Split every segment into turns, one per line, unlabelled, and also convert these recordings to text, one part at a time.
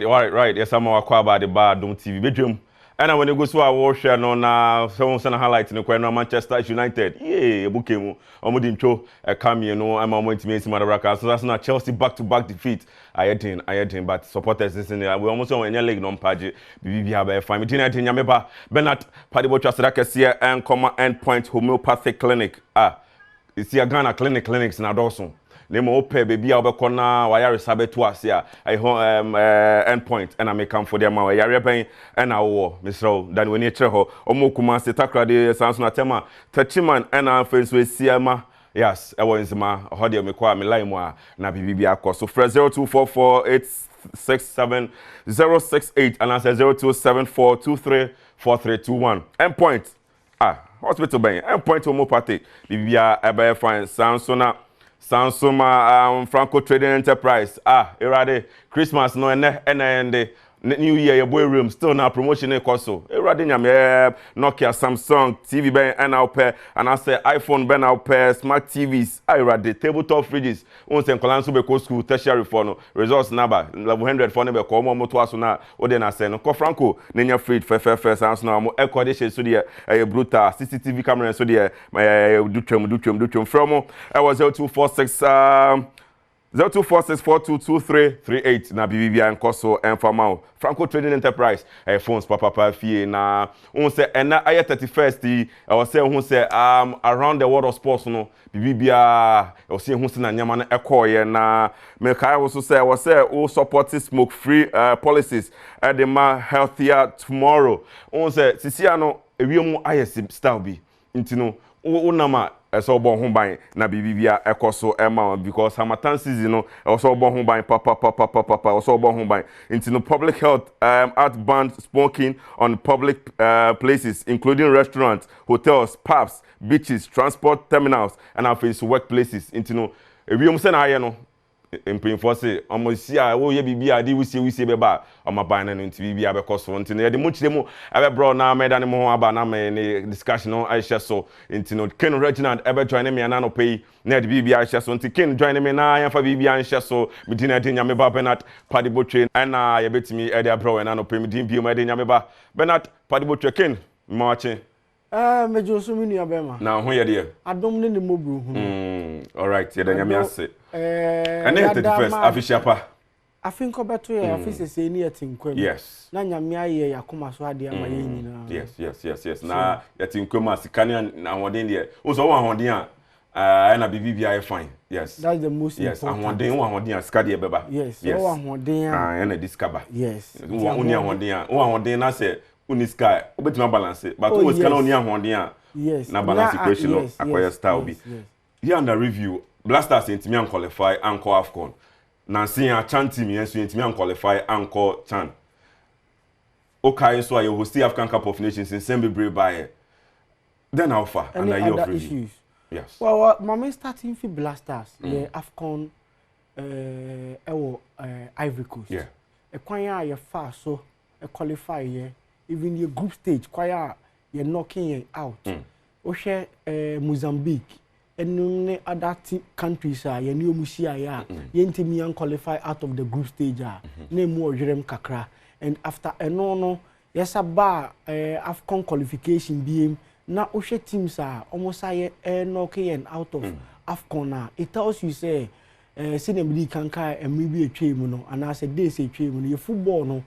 Right. Yes, I'm about the Badwam TV. Bedroom. And when you go to our warshare no na some highlight in the Manchester United. Yeah, bukemu. Omudin cho come you know I'm going to make some other records. So that's not Chelsea back-to-back defeat. I had but supporters this in there. We almost on any league non page. BB have a fine. Medina Nyameba Bernard Padibocha Sadakasia and end point homeopathic clinic. It's here Ghana clinics na Dawson. Nemo ope baby obekona wire sabe to ase a end point and I make come for them ma wire ben and awo Mr. Dan we ni kire ho omokuma setakra de sanso na tema tachiman and afenso esiama yes e won nsema ho de me kwa me line mu a na bibi akoso fra 0244867068 and answer 0274234321 end point hospital ben end point homeopathic bibi ebe fine sanso na Sansoma Franco Trading Enterprise. Erade Christmas no and New Year your boy room still now promotion ekoso. Erade nyame Nokia Samsung TV ben and out pair and I say iPhone ben out pair smart TVs. Erade tabletop fridges. Once en kolanso be ko school tertiary for no results number level 100 for no be ko mo to aso na o de na say no ko Franco nenya fridge fe sans na mo ekodishe so de brutal CCTV camera so de dutwem from I was 0246422338 na BBB and Koso and Famao Franco Trading Enterprise phones papa fie na on say and I 31st I was saying who say around the world of sports no BBB I was saying who say na nyama na ekoye na me kai also say I was say all support smoke free policies and the man healthier tomorrow on say sisi ano ewiemu ayesi style bi intino unama so bon ho ban na bibibia ekoso ema because Hamatan season no also bon ho ban papa also bon ho ban into no public health act ban smoking on public places including restaurants, hotels, pubs, beaches, transport terminals and office workplaces into no ewium se na aye no empinfo se omosia wo ye bibia di wisi beba omaban na nti bibia be koso nti na ye de mo chire mu ebe bro na meda ne mo aba na me ne discussion no aisha so nti no Ken Reginald ebe join me na no pay na de bibia aisha so nti Ken join me na ya fa bibia aisha so medina de nyame ba Bernard Padiboche na ye betimi e de bro na no pay medin bi mo de nyame ba Bernard Padiboche Ken mache
mejo so minu abema
na ho ye de
Adom ne mobru hu
all right ye de nyame ase and then 31st official
I think beto ya office say ni atinkwem
yes
na nyame aye yakoma so ade ama ye nyina
yes na yatinkwem asikane na ahoden de o so ahoden a na bibi aye fine yes
that's the most
yes
important
ahoden asika de beba
yes ahoden
na discover
yes
uni ahoden na say uni sky obetima balance but o sika na uni ahoden a
yes
na balance equation no akoya style bi here under review Blasters intimi an qualify anko AFCON. Nancy a Chan team yensu intimi an qualify anko Chan. Okay, so I host the African Cup of Nations in Sembebre by then how far
under your issues.
Yes.
Well, my starting for Blasters, the AFCON Ivory Coast.
Yeah.
A kwanya ya far so a qualify even your group stage kwaya you're knocking out. O share Mozambique. And other countries are ye new musia ya yentimi an qualify out of the group stage name more jerem kakra and after no yes aba AFCON qualification being na oshe teams are almost knocking out of AFCON it tells you say CNBD kanka and maybe a chemu no and I said they say chemu your football no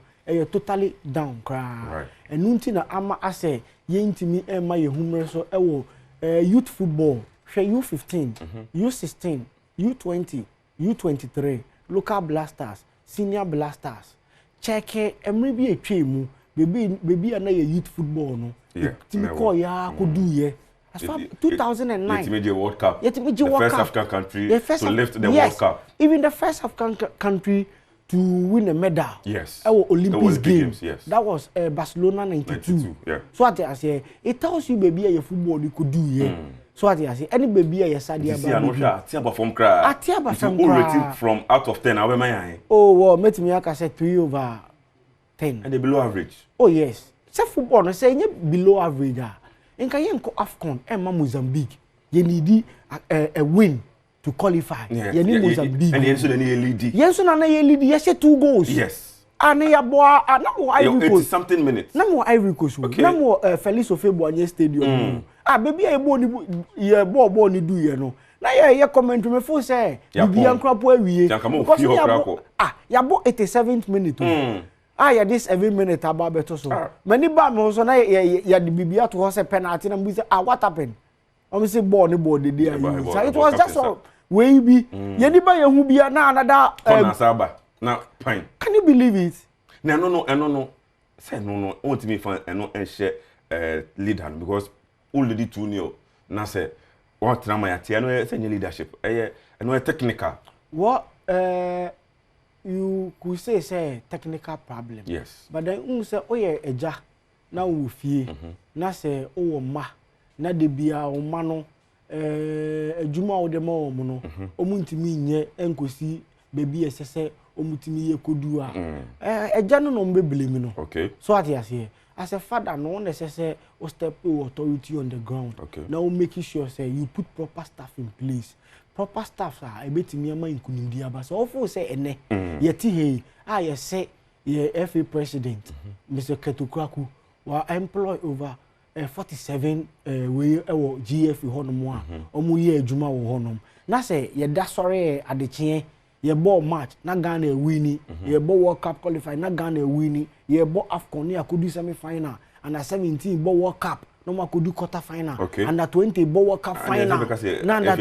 totally down cry and nunti ama ase yentimi ema ye humor so youth football U15, U16, U20, U23, local blasters, senior blasters. Check maybe a chemu, baby another youth football no.
Yeah.
Timiko ya could do ye. As far 2009.
Yet made the World Cup.
The
first African country to lift the World Cup.
Even the first African country to win a medal.
Yes.
Our Olympic Games.
Yes.
That was Barcelona 92.
Yeah.
So what I say, it tells you baby your football you could do ye. So what I say, any baby a sadia
about Tiaba from cry.
Tiaba from cry.
From out of 10, how am I?
Oh, well, met me I said 3 over 10.
And the below average.
Oh yes. Say football, no say below average. In Kayenko AFCON, Mozambique, you need a win to qualify.
Yeah.
You need Mozambique.
And Yensu na lead.
Yensu na lead. Yes, 2 goals.
Yes.
Ane ya boa na mo Ivory Coast.
80 something minutes.
Na mo Ivory Coast. Na mo Felice Ofebuanye Stadium. Baby e bo ni ye bo ni du ye no. Na ye comment me fo say bibia nkrapo awie. Ya bo 87th minute. Ya this 7 minute aba beto so. Many ba me so na ya the bibia to say penalty na mo say what happened? I'm say ball ni ball dey there. So it was just so we be ye ni ba ye hu bia na another
na fine.
Can you believe it?
No. Say no. Want me fan no share leader because already 2-0. Na say what na my atia no say leadership. No technical.
What you could say technical problem.
Yes.
But then say oye eja na wo fie. Na say o ma na de bia o ma no adwuma wo de ma wo no. Omuntimi nye enkosi baby esese omutimi ye kodu a eja no mbe blame no.
Okay.
So what you say as a father no necessary o step authority on the ground.
Okay.
Now making sure say you put proper staff in place. Proper staff are ebetimi ama inkunindi aba so ofo say ene yeti he ye say ye FA president Mr. Ketokraku wa employ over 47 we GF honom a omu ye adwuma wo honom na say ye da sore adechie ye ball match na Ghana wini ye ball World Cup qualify na Ghana wini ye ball AFCON ya could do semi final and 17 ball World Cup no ma could do quarter final and 20 ball World Cup final
na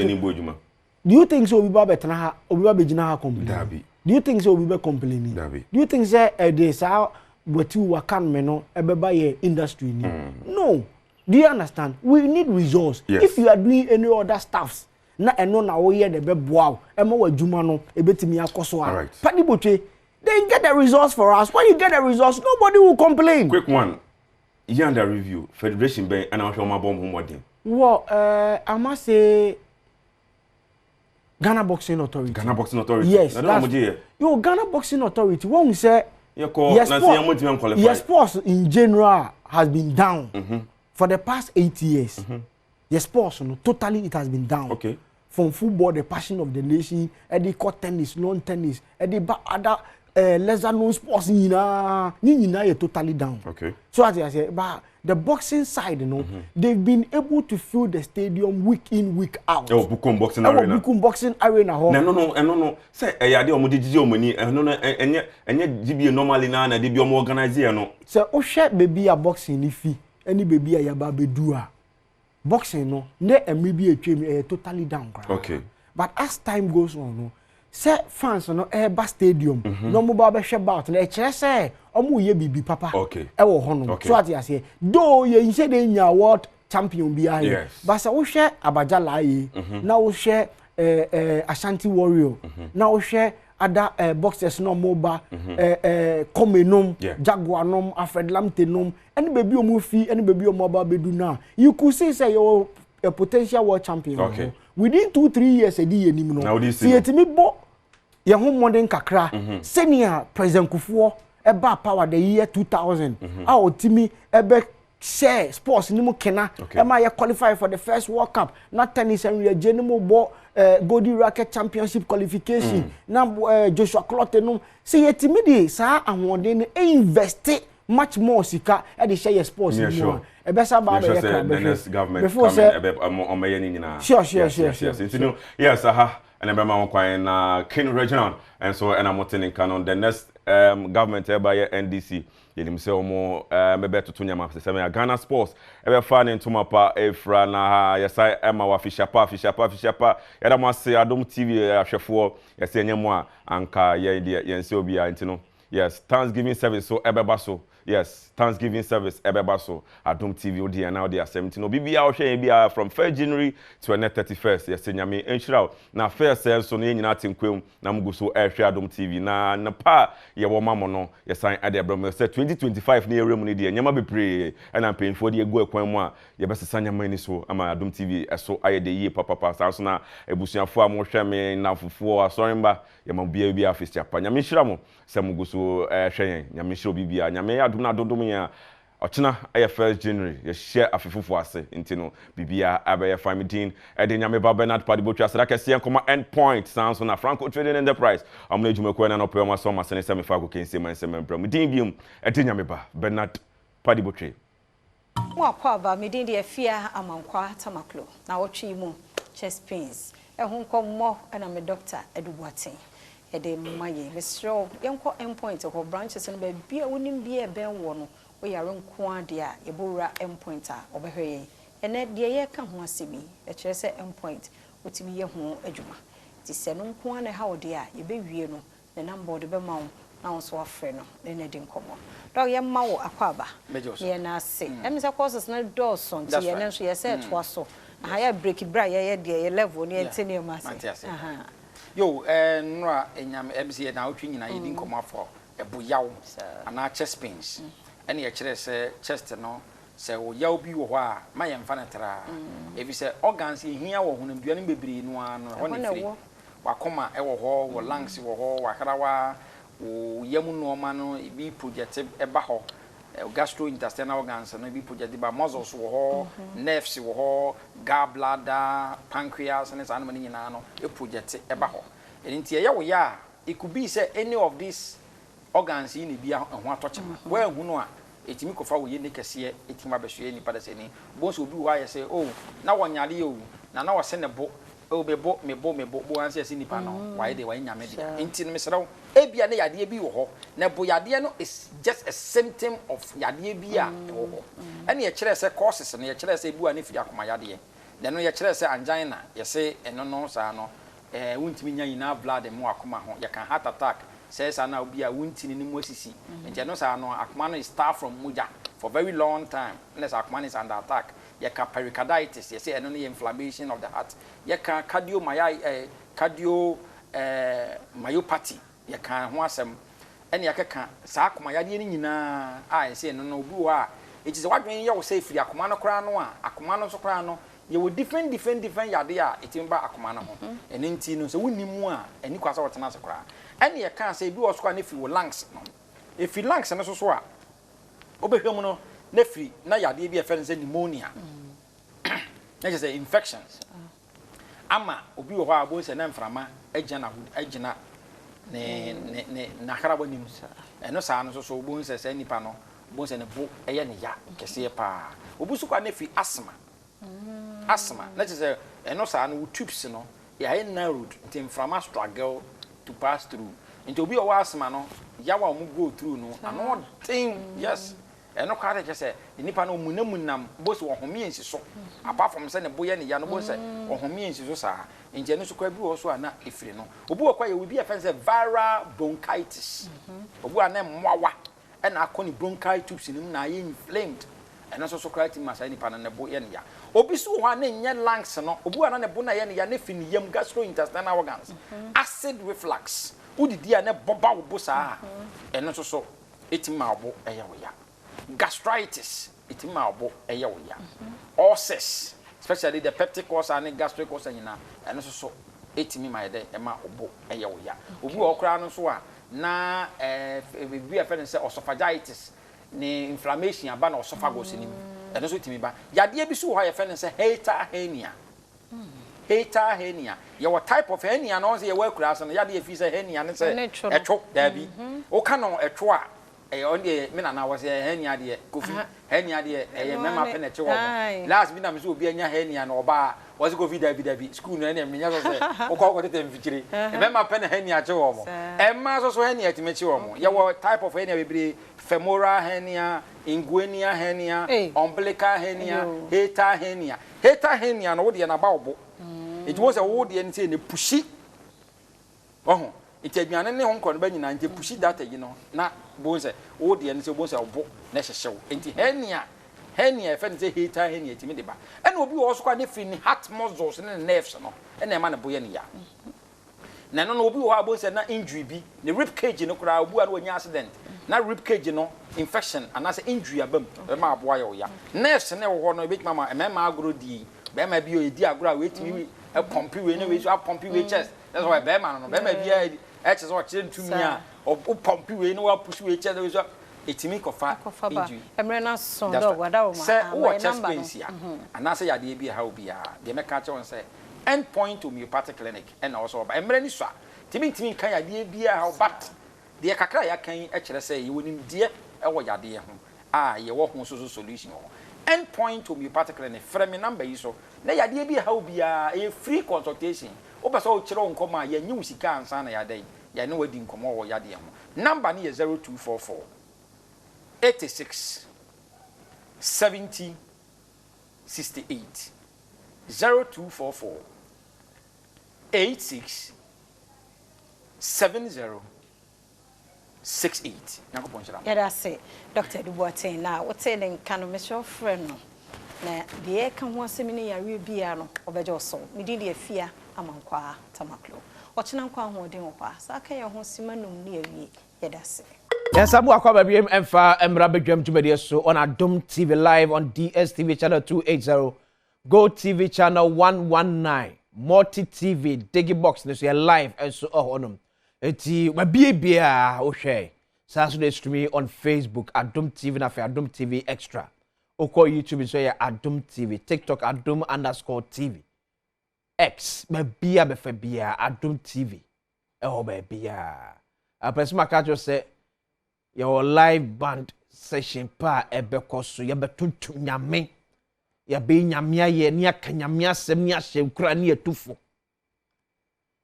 do you think so obiba betena ha obiba begina ha complain do you think so obiba complaining do you think say this how what you wakan me no ebeba ye industry ni no do you understand we need resource if you are doing any other stuffs na eno na wo ye de beboa e ma wadwuma no ebetimi akoso a padi botwe then get the resource for us when you get the resource nobody will complain.
Quick one you under review federation ben and I ma bomb modern
well I must say Ghana Boxing Authority. Yes. Yo, Ghana Boxing Authority. When we say yes, sports in general has been down for the past 8 years. Yes, sports totally it has been down.
Okay.
From football, the passion of the nation, the court tennis, lawn tennis, the other lesser known sports in totally down.
Okay.
So as I say, but the boxing side, they've been able to fill the stadium week in, week out.
Oh, Bukum Boxing Arena.
Bukum Boxing Arena.
No. Say, I did omo money. No, normally na they be organizer no.
So, share baby a boxing ifi, any baby a yababe dua. Boxing no, ne maybe a totally down.
Okay.
But as time goes on, say fans no eba stadium no mo ba be hwe bout na e kire say omo ye bibi papa
okay
e wo hono so ati ase do ye nse de nya world champion bi aye but say wo hwe abaja laaye na wo hwe Ashanti Warrior na wo hwe other boxers no mo ba Komenom Jaguar nom Alfred Lamtenom any baby omo fi any baby omo ba bedu na you could say you a potential world champion
okay
within 2-3 years edi enim no see etimi bo ye ho modern kakra senior president Kufuor eba power the year 2000 a otimi ebe share sports ni mo kena ema ye qualify for the first World Cup na tennis and ye ni mo bo Goldie Racket Championship qualification na Joshua Clotte no see etimi di sa ahode e invest much more sika e dey share sports ni mo ebe sa ba be
the next government coming ebe omaye ni nyina sure yes and ebe ma kwan na King Regional and so and I'm in canon the next government ebe NDC yenim se omo mebe tutu nyama se me Ghana Sports ebe fa ne ntoma pa efra na ha yesa ema wa fishapa yada mo se Adom TV ahwefo yesa nyemo a anka ye nse obi a ntino yes Thanksgiving service so ebeba so yes Thanksgiving service ebeba so Adom TV odi and now they are 17 no bibia o hwe bia from 1st January to 31st yes nyame enhira na first so no nyina tenkwem na mguso ehwe Adom TV na pa ye wo mamo no yesan ade abram say 2025 na yerem ni de nyama bepre na mpemfo de egu akwan mu a ye besesa nyama ni so ama Adom TV eso aye de yi papa so na ebusuafo a mo hwe me na fufuo asorimba ye ma bia afisi apa nyame enhira mo se mguso hwe nyame enhira bibia nyame adom na dodom ya Ochina aye 1st January ye share afefufo ase ntino bibia abaye famidin ede nyame ba Bernard Padibotwa asra kese nkoma end point sounds na Franco Trading Enterprise amna ejumako na no pema so masene se mefa ko kense manse membra mudin biom ede nyame ba Bernard Padibotwa
mo akwa ba medin de afia amankwa tamaklo na wotwe mu chest pains ehun kommo na me doctor edubuaten ede maye mesro yenko end point ko branches no ba bia wonim bia ben wo no we yare nko ade a yebowura end point a obehwe ene de ye ka ho asebi e kire se end point otimi ye ho adwuma ti se no nko na ha ode a yebewie no ne number de be ma wo na wo so afre no ne de nkomo dog ye ma wo akwaba ye na se em se courses na do so nti ye ne so ye se to so ha ya break bra ye de ye level ne entene ma se aha
yo nra enyam MC na otwi nyina ye di nkomo afọ eboyaw ana chest pains ene ye kire se chest no se wo yaw bi wo ho a ma ye mfa na tra ebi se organs ye hia wo hunam duane bebiri no ano ho ne firi wakoma e wo ho wo lungs wo ho wakarawa wo yamu no ma no bi project e ba ho gastrointestinal organs no bi project ba muscles wo ho nerves wo ho gallbladder pancreas and so on nyina no e project e ba ho enti ye wo ya it could be say any of these organs in bia ho atochema wa hu no a etimi kofa wo ye ne kese etimi abehwe ni pada seni bo so obi wa ye say oh na wonyare yo na wo se ne bo o be bo me bo bo anse ase nipa no wa ye de wa nyame de enti no mesrew e bia ne yade bi wo ho na bo yade no is just a symptom of yade bi a wo ho ene ye kire se causes no ye kire se bu ani firi akoma yade de no ye kire se angina ye se eno no sa no wuntimi nya ina blood mu akoma ho ye kan heart attack says na obi a wuntini ni mu asisi enti no sa no akoma no is start from muja for very long time unless akoma is under attack ye ka pericarditis ye say eno no inflammation of the heart ye ka cardio myopathy ye kan ho asem ene ye ka sa akoma yade ni nyina a ye say eno no obi wa it is what when ye wo say firi akoma no kra no a akoma no so kra no ye wo different yade a etimba akoma no ho ene nti no so wonimu a eni kwasa wotena se kra ene ye kan say bi wo so kwa ne fi wo lungs no e fi lungs no so a obehwem no na free na yade bi e fe nse pneumonia na je say infections ama obi wo ho a bo se na mframa agina ne na karabo nim eno sa no so bo nse nipa no bo se ne bo eye ne ya kese pa obi su kwa na free asthma na je say eno sa no tubes no ya narrowed nti mframa struggle to pass through nti obi o asthma no ya wa mu go through no ano thing yes eno kware je se nipa no munam bo se ohome ensi so apart from se ne boye ne ya no bo se ohome ensi so sa nje no so kwa bi wo so ana efiri no obi wo kwa ye obi afa se viral bronchitis obi ana mwawa ena akoni bronchitis nim na ye inflamed eno so kwa ti masa nipa no ne boye ne ya obi so ho ana nye lungs no obi ana ne bo na ye ne ya ne fi ne yam gastrointestinal organs acid reflux udidi ana boba wo bo sa eno so etima obo eye wo ya gastritis itima obo eye wo ya ulcers especially the peptic ulcer and gastric ulcer nyina eno so etimi ma yede e ma obo eye wo ya obi okra no so a na bi afa ne se esophagitis ni inflammation aba na esophagus ni eno so etimi ba yade bi so ho afa ne se hiatal hernia hiatal hernia ye what type of hernia no se ye wa kura so no yade fi se hernia ne se etwo da bi o ka no etwo a on the me na was hernia de kofi hernia de mema pe na che wo last bi na me so obi anya hernia na oba was kofi da bi school no na me nya so se o ko tete mfikiri mema pe na hernia che wo mo emma so hernia ti me che wo mo ye wo type of hernia be femoral hernia inguinal hernia umbilical hernia hiatal hernia no wo de na ba obo it was a wo de nti ne pushi oh iti aduane ne ho nkon ba nyina nti pushi data yi no na bo se wo de ne se bo se obo na hyehyew enti hernia e fe ne se hiatal hernia ti me de ba ena obi wo so kwa ne fi ni heart muscles ne nerves no ena e ma ne boye ne ya na no obi wo ha bo se na injury bi ne rib cage no kura obu a no nya accident na rib cage no infection anase injury abam e ma aboa ya wo ya nerves ne wo ho no e be ma ma agro di be ma bi o edi agro a we timi e pompi we ne we so a pompi we chest that's why be ma no be ma bi e che so che ntumi a o pompi we ne wa push we chest we so etimi kofa injury
emre na so do wada wo ma
say wo chest pain sia anase yade bi ha obi a de meka che won say end point homeopathic clinic and also ba emre ni so timi kan yade bi a but de kakra ya kan e kire say ye wonim de e wo yade ho ye wo ho so solution ho end point homeopathic clinic frame me number yi so na yade bi ha obi a e free consultation o ba so kire won koma ya nyi usika ansa na yade ya ne wadi nkomo wo yade ho number ni 0244 86 70 68 0244 86 70 68 nako ponchira
ya da say Dr. Duboatin na what say den kanu me show friend no na de ka ho asemi ne yare bia no obejo so me di de afia amankwa tamaklo ochina nkwa ho den kwa saka ya ho simanum ne awie ya da say
yes, I'm going to emfa emra bedwam tumedi so on Adom TV live on DSTV channel 280, Go TV channel 119, Multi TV, Digi Box, so live and so on. Eti ma bia o hwe. Saturday streaming on Facebook Adom TV na Adom TV Extra. Oko YouTube so ya Adom TV, TikTok Adom_TV. X ma bia be fa bia Adom TV. Be bia. Apesma ka jo say your live band session pa ebekoso ye betuntu nyame ye be nyame ye ne akanyame asem ne ahye kura ne etufo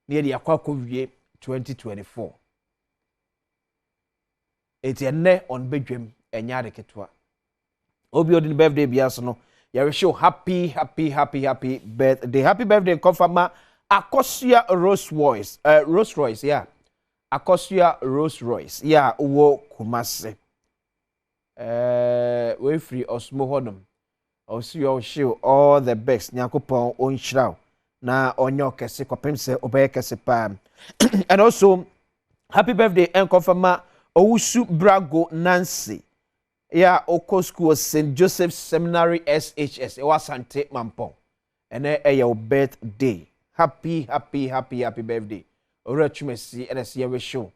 ne ye akwa wie 2024 etienne on bedwem enya de ketwa obi odin birthday biaso no ye wish you happy birthday. Happy birthday confirma Akosia Rolls Royce yeah. Akosia Rolls Royce ya wo Kumase we free osmo hodom osio show all the best nyakopon onhyiraw na onyo kese kopem se obeye kese pa and also happy birthday and confirma Owusu Brago Nancy ya Oko School St. Joseph Seminary SHS e wasante mampon ene your birthday. Happy birthday. Ora tumesi NSC we show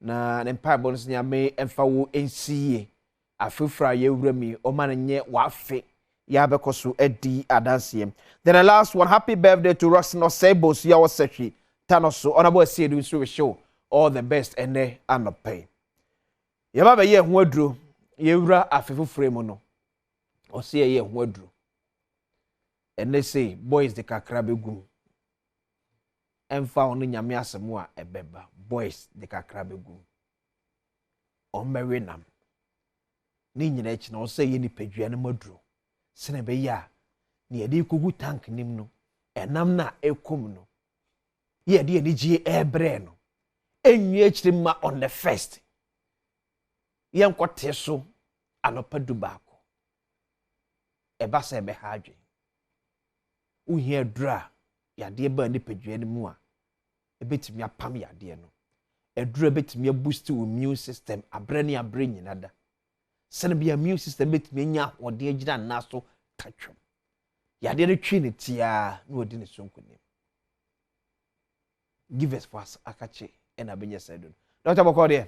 na nempa bonus nyame emfa wo ensiye afufra ye wurami o man nye wafe ya bekoso edi adanse. Then the last one, happy birthday to Rosno Sebos ya wasechi tanoso onabo ase do so we show all the best ene anope ya baba ye ho aduro ye wura afefufre mu no o se ye ho aduro ene say boys de kakra begum emfa onu nyame asemu a ebeba boys de kakra begu o mewe nam ni nyina echi na o se ye ni padua na maduro sene be ya ni ye de kogu tank nim no enam na ekom no ye de ni gie ebre no enwie echi ma on the first ye nkote so anopa du baako eba se be ha adwe uhie dura yade ba ni padua ni mu a ebetimi apam yade no edura betimi boost wo immune system abre ni abre nyina da sene bia immune system betimi nya ode agira na so tatwom yade no twi ne tia na odi ne sonkonim give us for us akache ena benye sedo Dr. Bokode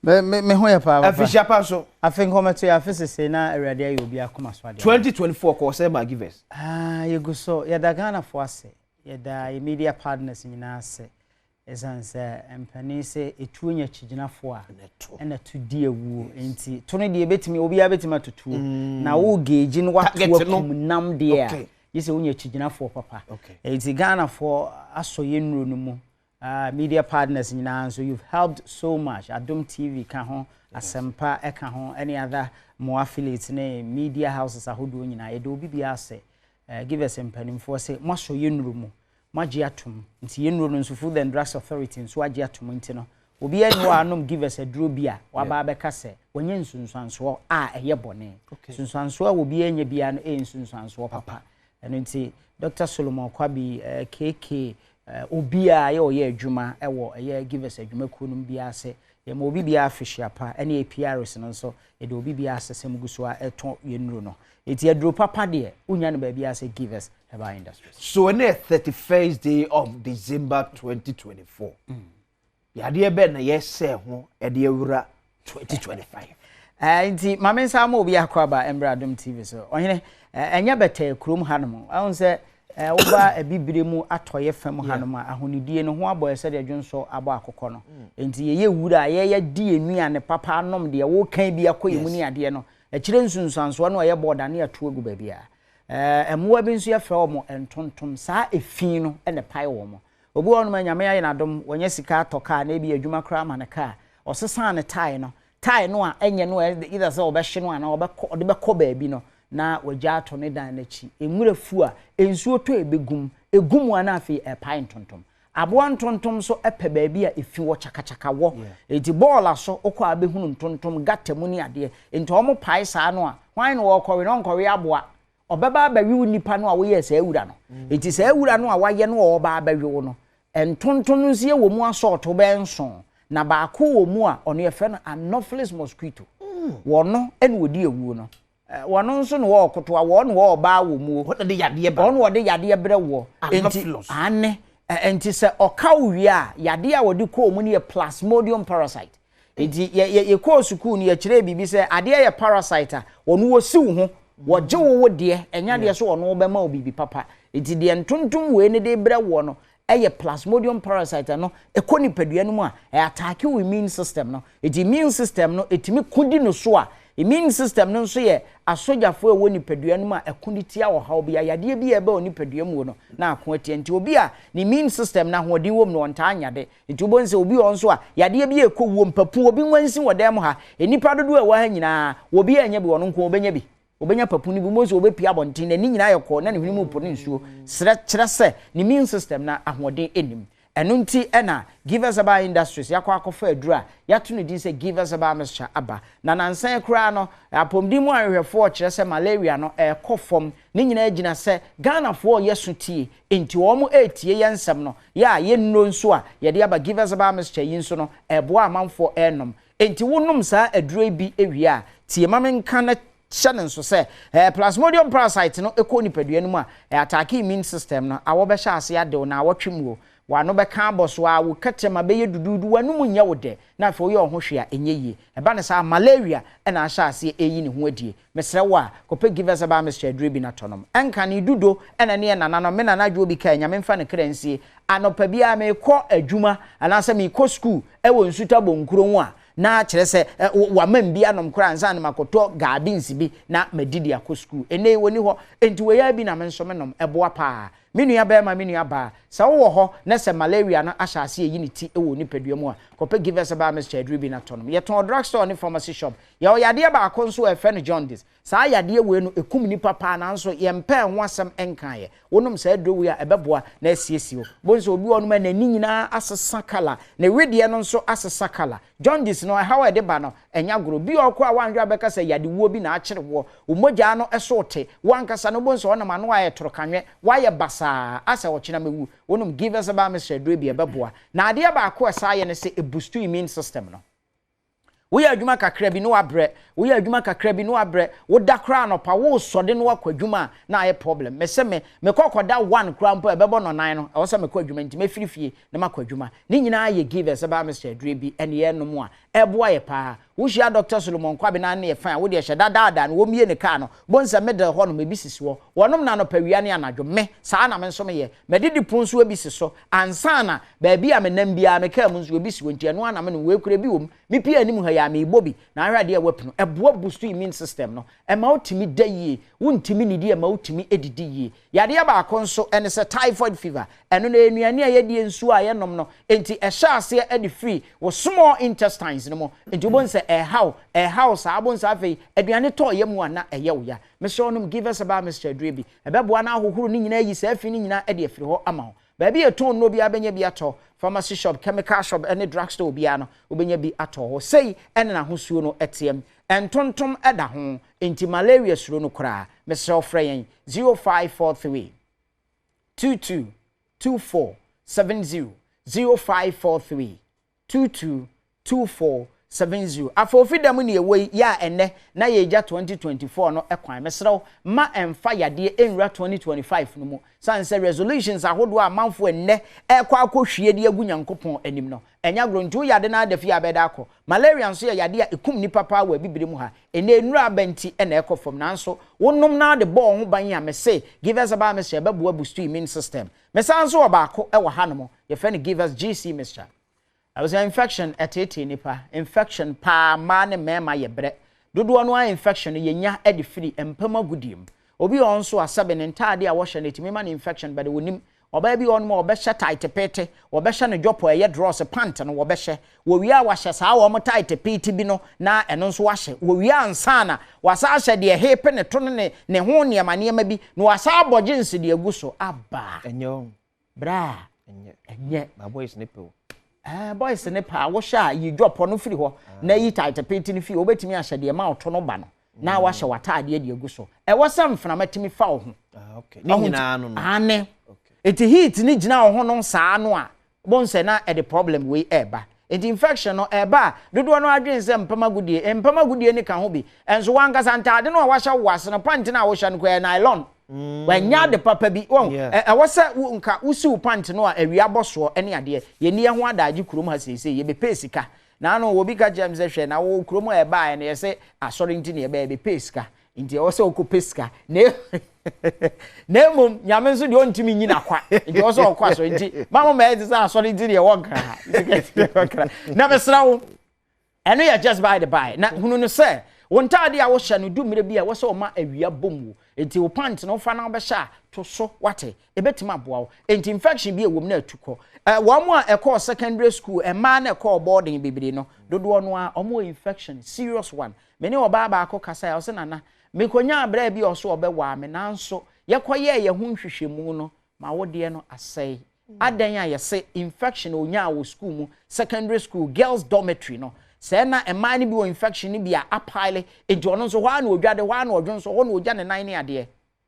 me ho ya pa
afisha pa so
afen kometo ya afisese na awurade ayo obi akoma so ade
2024 ko say ma give us
yego so ya da Ghana for ase ya da media partners nyina ase esanse empani se etuonya chiginafo a na to die wu enti to no de betimi obi a betimi atotuo na wo geji no wato nam de a yese wonya chiginafo papa enti Ghana for aso yenuro no mu media partners nyina so you've helped so much Adom TV ka ho Asempa eka ho any other more affiliates ne media houses ahodo nyina ye de obi bia ase give us empanimfo se mo aso yenuro mu magia atum nti yenuro no so Food and Drugs Authority nso agia atum nti no obi anu anom give us a draw bia waba beka se wonye nsunsuanso a eye bone nsunsuanso a obi enya bia no nsunsuanso papa eno nti Dr. Solomon Kwabi KK obi a ye oye adwuma ewo eye give us adwuma kunum bia se ye mo obi bia official pa ene APRs no so e de obi bia asese muguso a eto yenuro no eti adro papa de unya no ba bia se give us about industries.
So on the 31st day of December 2024. Yade be na yes say ho e de awura 2025.
Nti mame nsa ma obi akwaba Adom TV so ohene enya beta kurom hanom ahun se woba ebibire mu atoye fam hanom ahonidie no ho aboye se de dwonso abo akokọ no nti ye wura ye di enuane papa anom de wo kan bi akoye mu ni ade no ekire nsunsanso no ye boda na yato agu ba bia emoa bi nso ye fra omo entontom saa efin no ene pai wo mo obi wonu nyame aye na Adom wonye sika atoka na bi adwuma kra ma ne ka osesa ne tai no a enye no either say obehye no ana obekọ de bekọ ba bi no na wagya ato ne dan nachi enwurefu a ensuo to ebegum egum ana afi epai ntontom aboa ntontom so epe ba bi a efi wo chakachaka wo enti ball aso okọ abehunu ntontom gatemu ni ade enti omo pai saa no a hwan no wo kọwe no nkọwe aboa obeba abawi nipa no a wo ye saa ewura no enti saa ewura no a waye no oba abawi wo no entontom nsie wo mu asort be nso na baako wo mu a ono ye fe no anopheles mosquito wono ene wodi ewu no wono nso no wo kotoa wono wo ba wo mu wo de yade ba wono wo de yade bre wo enti ane enti se okawie a yade a wodi ko mu ne ye plasmodium parasite enti ye ko sukuu ne ye kire bibi se ade ye parasite a wono wo siw ho wo je wo de enya de so wono wo be ma obibi papa enti de ntontom we ne de bre wo no eye plasmodium parasite no ekoni padua no mu a attack your immune system no it immune system no etimi kudi no so a immune system no so ye asojafo ewo ni padua no mu a ekoni tia wo hawo bia yade bi ebe oni padua mu no na ako atienti obi a ni immune system na hodin wom no nta anyade enti obonse obi on so a yade bi ekọ mpapu obi nwansi wodem ha enipa dodo a wa ha nyina obi anya bi wono nko obenya bi obenya papu ni bi mo so obepia bontin na ni nyina yekọ na ne hwini mu po ne nsuo sere kire se ni immune system na ahoden enim enu nti ena Give Us About Industries yakwa akofa adura yatu ne din se Give Us About Mr. Aba na nansan kra no apomdi mu ahwehwefo kire se malaria no ekofom ni nyina agina se Ghana fo yesutie enti wo mu etie yensem no ya ye nno nso a ye de aba Give Us About Mr. Yinso no ebo amanfo enom enti wonum saa adura bi ewie a tie mamenka na channel so say plasmodium parasite no ekọ nipadua no mu a attack immune system no awo be sha ase ade na awotwemu wano be ka boso a wo katema be ye dududu wanum nya wo de na afọ ye ohwe a enye yi eba ne sa malaria na asha ase eyi ne ho adie mesre wo a kope Give Us About Mr. Drebi na tonom enka ne dudo na ne nana no me nana dwo bi ka nya me mfa ne kransie anopa bia me kọ adwuma anase me kọ school ewo nsuta bonkuro ho a na kire se wamam bi anom kra ansa na makoto gardens bi na madidi akọ school ene woni ho enti we ya bi na me nso me nom eboa pa minua ba ma minua ba sa wo ho na se malaria na ahyase eyi ne ti ewo ni padua mu a kope Give Us About Mr. Drebi na tonom ye ton drugstore ne pharmacy shop ye o yade ba akọ nso e fe no jaundice sa yade we no ekum ni papa na nso ye mpa ho asem enkan ye wonom sa adrowi a ebeboa na asiesi wo bonso obi wonu ma na ni nyina asesa kala na wedie no nso asesa kala jaundice no how e de ba no enya goro bi okọ a wanhwa beka se yade wo bi na akere wo umogya no esote wankasa no bonso ona ma no aye torokanwe waye basa asa wo china mewu wonum Give Us About Mr. Drebi ebeboa na ade ba akọ asa ye ne se boost immune system no we adwuma kakra bi no abre we adwuma kakra bi no abre wo da kra no pa wo sode no akwadwuma na aye problem me se me kokoda one kra mpo ebebo no nan no wo se me kwadwuma nti me firifie na makwadwuma ni nyina aye Give Us About Mr. Drebi ene ye no mu a eboa ye pa wo hia Dr. Solomon Kwabe na na ye fan wo de hye dada no wo mie ne ka no bonsa medal ho no me bisisi wo wonom na no pawia ne anadwo me saa na me nso me ye me didi ponso abisi so ansa na ba bia me nam bia me ka mu nso abisi wo nti eno ana me no we kura bi wo me pia anim ha ya me bobi na ahwade e wapno eboa boost immune system no e ma otimi da yie wontimi nidi e ma otimi edidi yie yade ba akonso ene se typhoid fever eno na enuane a yedie nsu a yenom no enti e sha ase e de free wo small intestines no mo enti bonse a house abonsa afei aduane to ye mu ana eye wo ya me so onum Give Us About Mr. Drebi ebeboa na ahohoro ni nyina yi sa afi ni nyina e de afiri ho ama ho baabi eton no bi abenya bi ato pharmacy shop chemical shop any drugstore bia no obenya bi ato ho sei ene na hosuo no etiem entontom eda ho enti malaria suro no kra me so frɛ yen 0543 222470 0543 222470 70 afofi dam ne ewe ya enne na ye ja 2024 no ekwan mesrew ma emfa yade enwura 2025 no mu sanse resolutions ahodo amanfo enne ekwa akohwie de agu Nyankopon anim no enya grontu yade na adafi abeda akọ malaria nso ye yade a ekum ni papa wa bibire mu ha ene enura abanti ena ekofom nanso wonnom na de ball ho ban ya mese give us about mese bebo boost immune system mesanso obaako e wa hanom ye fe ne give us GC mixture. I was an infection at 80 nipa infection pa man mema ye bre dodo no infection ye nya e de free empama gudim obi on so asabe ne ntade a wo hye ne timi man infection but wonim oba bi on mo obehye tight pete obehye ne jopo ye dross pant no obehye wo wi a wa hye saa wo mo tight pete bi no na eno nso wa hye wo wi ansa na wasa hye de hepe ne to ne ho ne ma bi no wasa abogye nsi de aguso aba
enyo
bra
enye my boys nipple
boys ne pa wo sha yi drop no free ho na yi tight paint ni fi obetimi ahye de ma oto no ba no na wa hye wataade de agu so e wo sam fana matimi fa wo ho
okay ni nyina no
ane eti heat ni gina wo ho no saa no a bonse na e the problem we eba eti infection no eba dodo no adwen se mpama gudie ni ka ho bi enso wanka santade no wa hye wase no pant na wo hye no ko nylon wanya de papa bi won wose nka usi upant no a awia boso ene ade ye ni ho adaje kurom ha sese ye be pesika na no obi ka jam ze hwe na wo kurom e ba na ye se asori nti ne be pesika nti wose okopesika na mum nyame nso de ontimi nyina kwa nti wose okwa so nti mama ma e ze asori nti ne wonka na besra wo eno ya just by the by na hunu no se wontade a wo hye no dumire bi a wose o ma awia bom wo enti wo pant no fa na obehya to so wate ebetima aboa wo enti infection bi ewom na atuko wo mo a ekọ secondary school ma na ekọ boarding bibiri no dodo no a omo infection serious one meni oba ba akọ kasa ya o se nana mekonya abra bi oso obewa me nanso yekoye ye hu nhwehwemu no ma wo de no asai adan a yese infection onya wo school mu secondary school girls dormitory no se na ema ni bi wo infection ni bi a apile enti ono so hwa na odwade hwa na odwon so ho na ogya ne nan ne ade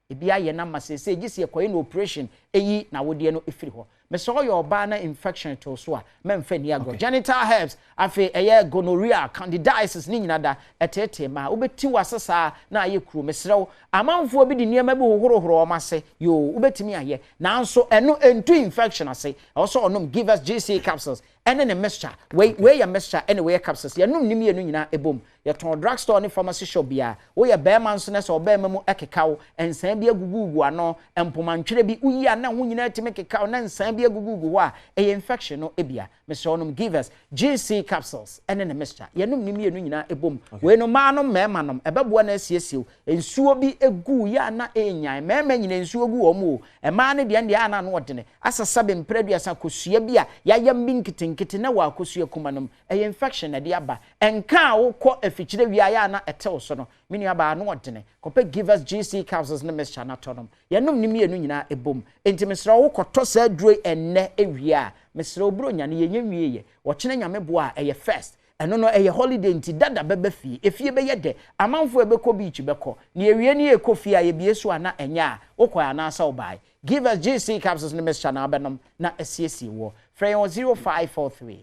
ebi aye na masese gisi ekoye na operation eyi na wode no efiri ho me so your oba na infection to so a memfa ni ago genital herpes afi eye gonorrhea candidiasis ni nyina da etete ma ubeti wasesa na aye kuro mesrew amanfo bi di niema bi hohoro omase yo ubetimi aye nanso eno entu infection ase also onom give us GC capsules ene ne mixture we ya mixture ene we capsules ya num nim ye no nyina ebom ya ton drugstore ne pharmacy shop bia wo ya be man so ne so be mamu ekekawo ensan bi agugugu ano empomantwere bi uyi ana ho nyina timi kekawo na ensan bi agugugu wa e infection no ebia mr onum give us GC capsules ene ne mixture ya num nim ye no nyina ebom we no ma no mema nom ebeboa na asiesie ensuo bi egu ya na enyan mema nyina ensuo gu omo e ma ne de ndia ana no odene asasa be mpreduasa kosua bi a ya yam bi nkiti na wa kosua kumanom e infection na de aba enka wo kọ afikyire wi ya na etew so no mini aba no odene kope give us GC capsules na mixture na tonom ya num nim ye no nyina ebom enti mesra wo kọtọ sa duro enne ewia mesra obro nya ne yenye wieye wo kene nyame bo a eye first eno no eye holiday nti dada bebe fie efie be yede amanfo ebekọ beach bekọ ne ewie ne ekofie a ye biesu ana enya okọ ana asa obai give us GC capsules na mixture na abenom na asiesie wo free 0543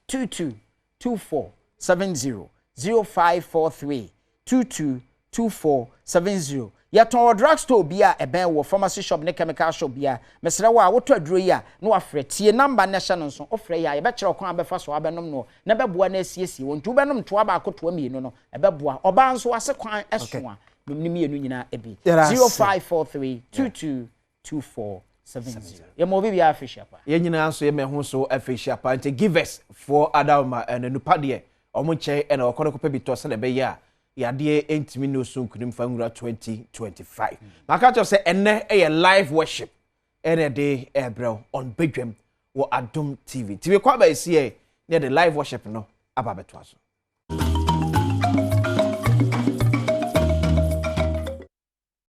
222470 0543 222470 yaton drugstore bia eben wo pharmacy shop ne chemical shop bia mesra wa woto aduro yi a no afre tie number na hye no so ofre ya ye be kire okon abefa so abenom no na beboa na asiesie wo ntu benom to aba akoto mienu no ebeboa oba nso ase kwan eso a memni mienu nyina ebi 0543 222470 ye mo bi bia afishapa
ye nyina so ye mehu so afishapa nte give us for Adom and nupa de omo che na okono kopa bi to se na be ya yade entimi no so nkunim fa ngura 2025 maka cho se enne e live worship ene de ebrew on Badwam wo Adom TV kwa ba esi e ne the live worship no aba beto aso